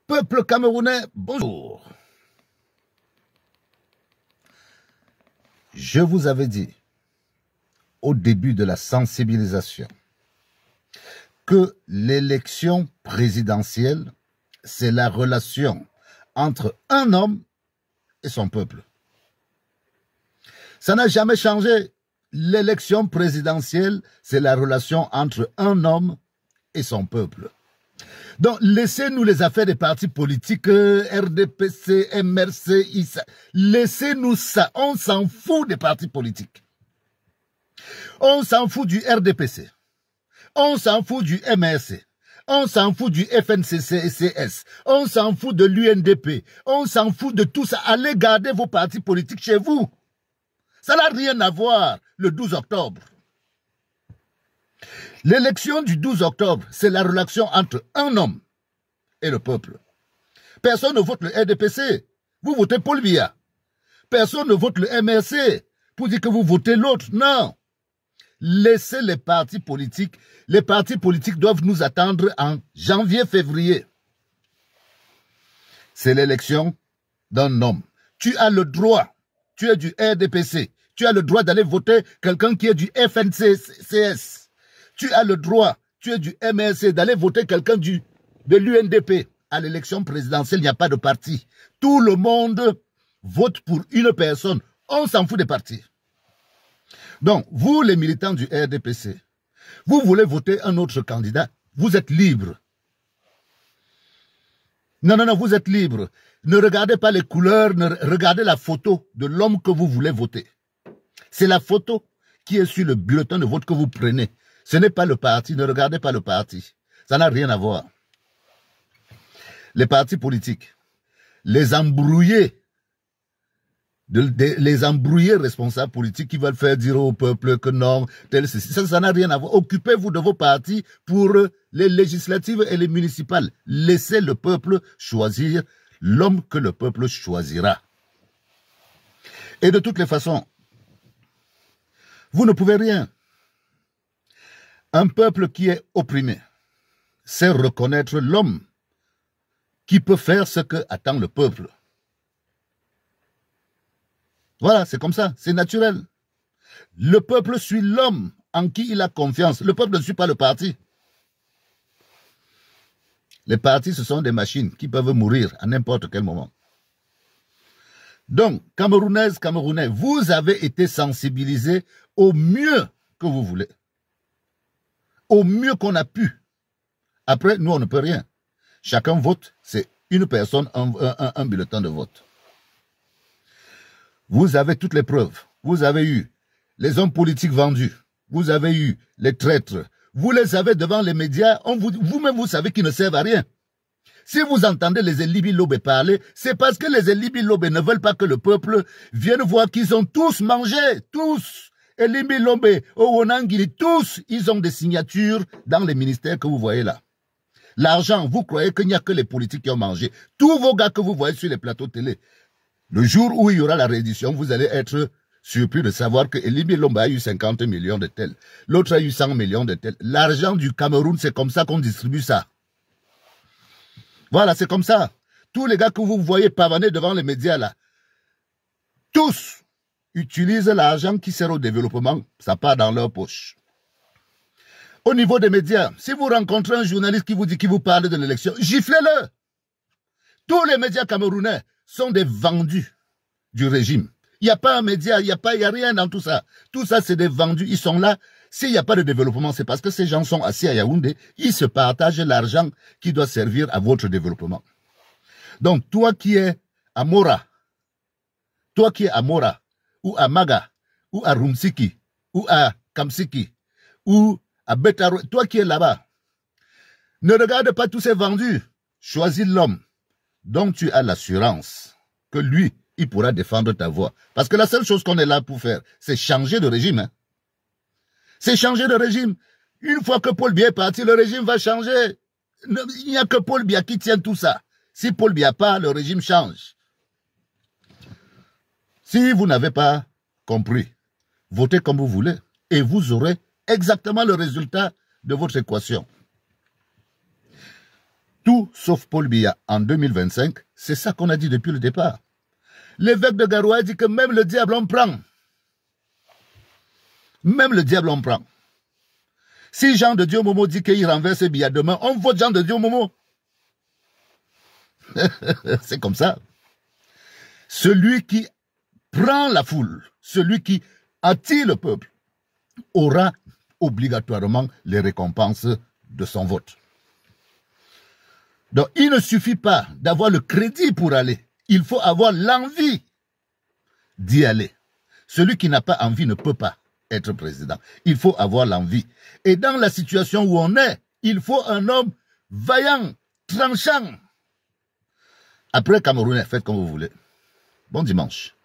Peuple camerounais, bonjour. Je vous avais dit, au début de la sensibilisation, que l'élection présidentielle, c'est la relation entre un homme et son peuple. Ça n'a jamais changé. L'élection présidentielle, c'est la relation entre un homme et son peuple. Donc, laissez-nous les affaires des partis politiques, RDPC, MRC, ISA. Laissez-nous ça. On s'en fout des partis politiques. On s'en fout du RDPC. On s'en fout du MRC. On s'en fout du FNCCS. On s'en fout de l'UNDP. On s'en fout de tout ça. Allez garder vos partis politiques chez vous. Ça n'a rien à voir le 12 octobre. L'élection du 12 octobre, c'est la relation entre un homme et le peuple. Personne ne vote le RDPC. Vous votez Paul Biya. Personne ne vote le MRC pour dire que vous votez l'autre. Non. Laissez les partis politiques. Les partis politiques doivent nous attendre en janvier-février. C'est l'élection d'un homme. Tu as le droit. Tu es du RDPC. Tu as le droit d'aller voter quelqu'un qui est du FNCCS. Tu as le droit, tu es du MRC, d'aller voter quelqu'un de l'UNDP. À l'élection présidentielle, il n'y a pas de parti. Tout le monde vote pour une personne. On s'en fout des partis. Donc, vous, les militants du RDPC, vous voulez voter un autre candidat, vous êtes libre. Non, vous êtes libre. Ne regardez pas les couleurs, regardez la photo de l'homme que vous voulez voter. C'est la photo qui est sur le bulletin de vote que vous prenez. Ce n'est pas le parti, ne regardez pas le parti. Ça n'a rien à voir. Les partis politiques, les embrouillés responsables politiques qui veulent faire dire au peuple que non, ça n'a rien à voir. Occupez-vous de vos partis pour les législatives et les municipales. Laissez le peuple choisir l'homme que le peuple choisira. Et de toutes les façons, vous ne pouvez rien. Un peuple qui est opprimé sait reconnaître l'homme qui peut faire ce que attend le peuple. Voilà, c'est comme ça, c'est naturel. Le peuple suit l'homme en qui il a confiance. Le peuple ne suit pas le parti. Les partis, ce sont des machines qui peuvent mourir à n'importe quel moment. Donc, Camerounaises, Camerounais, vous avez été sensibilisés au mieux que vous voulez. Au mieux qu'on a pu. Après, nous, on ne peut rien. Chacun vote, c'est une personne, un bulletin de vote. Vous avez toutes les preuves. Vous avez eu les hommes politiques vendus. Vous avez eu les traîtres. Vous les avez devant les médias. Vous-même, vous savez qu'ils ne servent à rien. Si vous entendez les Elibi Lobé parler, c'est parce que les Elibi Lobé ne veulent pas que le peuple vienne voir qu'ils ont tous mangé. Tous. Elibi Lobé, Owonangili, tous, ils ont des signatures dans les ministères que vous voyez là. L'argent, vous croyez qu'il n'y a que les politiques qui ont mangé. Tous vos gars que vous voyez sur les plateaux télé, le jour où il y aura la réédition, vous allez être surpris de savoir que Elibi Lobé a eu 50 millions de tels. L'autre a eu 100 millions de tels. L'argent du Cameroun, c'est comme ça qu'on distribue ça. Voilà, c'est comme ça. Tous les gars que vous voyez pavaner devant les médias là, tous utilisent l'argent qui sert au développement, ça part dans leur poche. Au niveau des médias, si vous rencontrez un journaliste qui vous dit qu'il vous parle de l'élection, giflez-le. Tous les médias camerounais sont des vendus du régime. Il n'y a pas un média, il n'y a rien dans tout ça. Tout ça, c'est des vendus. Ils sont là. S'il n'y a pas de développement, c'est parce que ces gens sont assis à Yaoundé. Ils se partagent l'argent qui doit servir à votre développement. Donc, toi qui es à Mora, ou à Maga, ou à Rumsiki, ou à Kamsiki, ou à Betaro, toi qui es là-bas, ne regarde pas tous ces vendus. Choisis l'homme dont tu as l'assurance que lui, il pourra défendre ta voix. Parce que la seule chose qu'on est là pour faire, c'est changer de régime. Hein. C'est changer de régime. Une fois que Paul Biya est parti, le régime va changer. Il n'y a que Paul Biya qui tient tout ça. Si Paul Biya part, le régime change. Si vous n'avez pas compris, votez comme vous voulez et vous aurez exactement le résultat de votre équation. tout sauf Paul Biya en 2025, c'est ça qu'on a dit depuis le départ. L'évêque de Garoua dit que même le diable en prend. Même le diable en prend. Si Jean de Dieu Momo dit qu'il renverse Biya demain, on vote Jean de Dieu Momo. C'est comme ça. Celui qui prend la foule, celui qui attire le peuple, aura obligatoirement les récompenses de son vote. Donc, il ne suffit pas d'avoir le crédit pour aller. Il faut avoir l'envie d'y aller. Celui qui n'a pas envie ne peut pas être président. Il faut avoir l'envie. Et dans la situation où on est, il faut un homme vaillant, tranchant. Après Camerounais, faites comme vous voulez. Bon dimanche.